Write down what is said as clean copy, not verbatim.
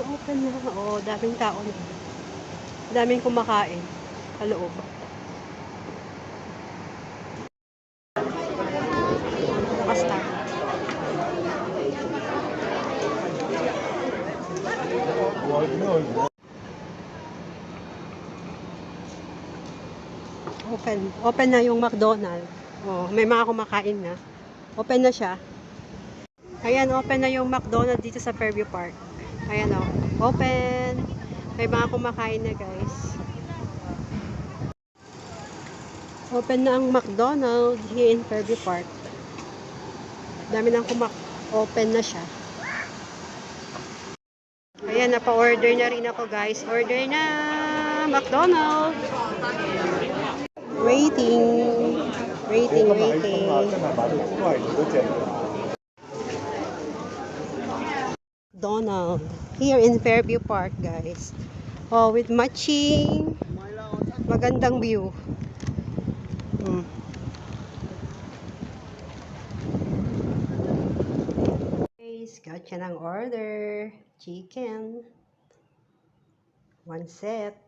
open na. Oo, daming tao na. Daming kumakain sa loob. Basta. Open na yung McDonald's. Oh, may mga kumakain na. Open na siya. Ayan, open na yung McDonald's dito sa Fairview Park. Ayan o, open. May mga kumakain na, guys. Open na ang McDonald's here in Fairview Park. Dami nang open na siya. Ayan, napa-order na rin ako, guys. Order na! McDonald's! Waiting. McDonald's here in Fairview Park, guys. Oh, with matching. Magandang view. Guys, got siya ng order. Chicken. 1 set.